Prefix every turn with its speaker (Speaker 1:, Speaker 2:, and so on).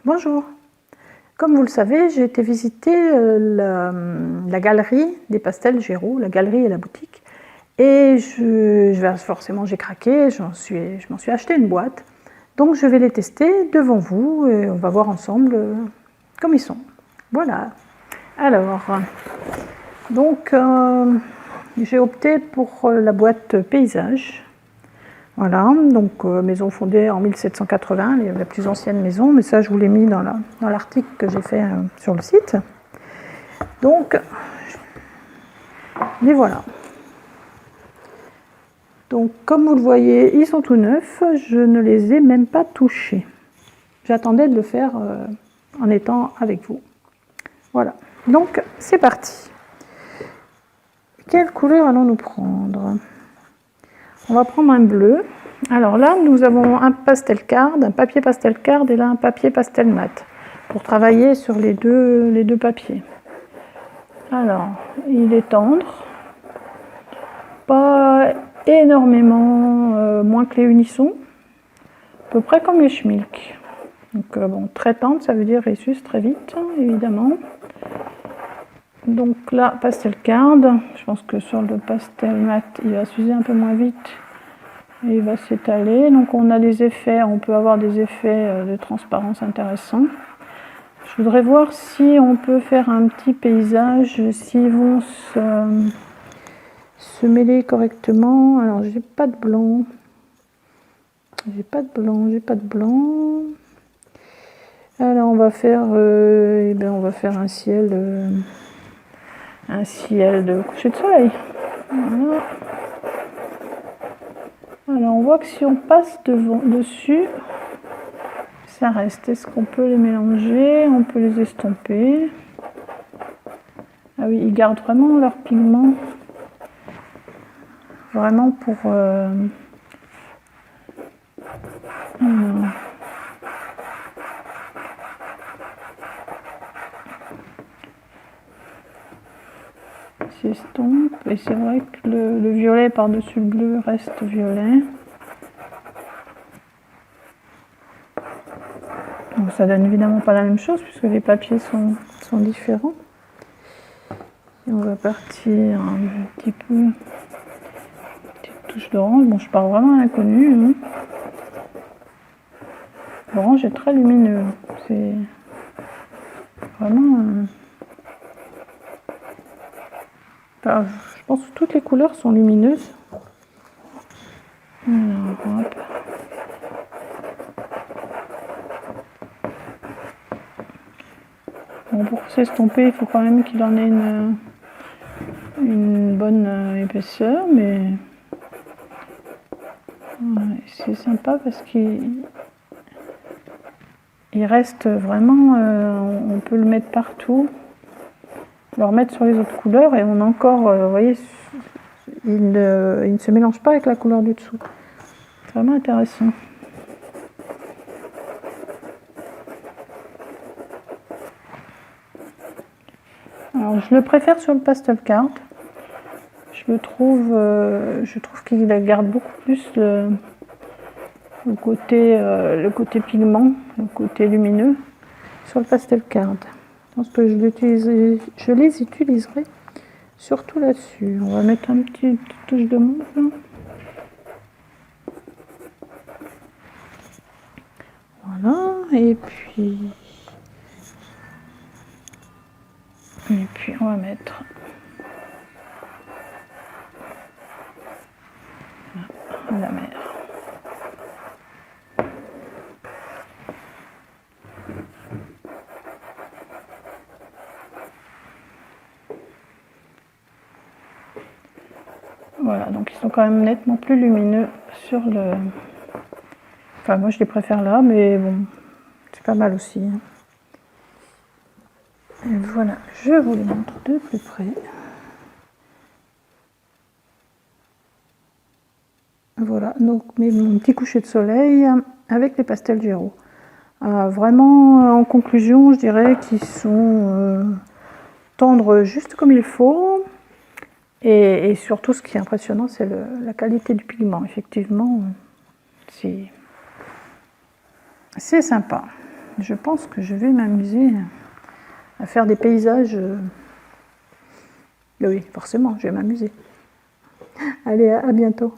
Speaker 1: Bonjour. Comme vous le savez, j'ai été visiter la galerie des pastels Géraud, la galerie et la boutique. Et forcément j'ai craqué, je m'en suis acheté une boîte. Donc je vais les tester devant vous et on va voir ensemble comme ils sont. Voilà. Alors, donc j'ai opté pour la boîte paysage. Voilà, donc maison fondée en 1780, la plus ancienne maison, mais ça je vous l'ai mis dans l'article que j'ai fait sur le site. Donc, les voilà. Donc comme vous le voyez, ils sont tout neufs, je ne les ai même pas touchés. J'attendais de le faire en étant avec vous. Voilà, donc c'est parti. Quelle couleur allons-nous prendre? On va prendre un bleu. Alors là, nous avons un pastel card, un papier pastel card et là un papier pastel mat pour travailler sur les deux papiers. Alors, il est tendre, pas énormément moins que les unissons, à peu près comme les schmilk. Donc bon, très tendre, ça veut dire il s'use très vite, évidemment. Donc là, pastel card, je pense que sur le pastel mat, il va s'user un peu moins vite. Et il va s'étaler, donc on a des effets, on peut avoir des effets de transparence intéressants. Je voudrais voir si on peut faire un petit paysage, s'ils vont se mêler correctement. Alors j'ai pas de blanc, j'ai pas de blanc. Alors on va faire, on va faire un ciel de coucher de soleil. Voilà. Alors on voit que si on passe dessus, ça reste. Est-ce qu'on peut les mélanger? On peut les estomper. Ah oui, ils gardent vraiment leur pigment. Vraiment pour... s'estompe. Et c'est vrai que le violet par-dessus le bleu reste violet. Donc ça donne évidemment pas la même chose puisque les papiers sont différents. Et on va partir un petit peu, une petite touche d'orange. Bon, je pars vraiment à l'inconnu. Hein. L'orange est très lumineux. C'est vraiment... Enfin, je pense que toutes les couleurs sont lumineuses. Alors, hop. Bon, pour s'estomper, il faut quand même qu'il en ait une bonne épaisseur, mais ouais, c'est sympa parce qu'il reste vraiment, on peut le mettre partout, le remettre sur les autres couleurs et on a encore, vous voyez, il ne se mélange pas avec la couleur du dessous. C'est vraiment intéressant. Alors, je le préfère sur le pastel card. Je trouve qu'il garde beaucoup plus le côté pigment, le côté lumineux sur le pastel card. Je pense que je les utiliserai surtout là-dessus. On va mettre une petite touche de mauve. Voilà, et puis on va mettre la mer. Voilà, donc ils sont quand même nettement plus lumineux sur le... Enfin, moi je les préfère là, mais bon, c'est pas mal aussi. Et voilà, je vous les montre de plus près. Voilà, donc mon petit coucher de soleil avec les pastels Géraud. Vraiment, en conclusion, je dirais qu'ils sont tendres juste comme il faut. Et surtout, ce qui est impressionnant, c'est la qualité du pigment. Effectivement, c'est sympa. je pense que je vais m'amuser à faire des paysages. Oui, forcément, je vais m'amuser. Allez, à bientôt.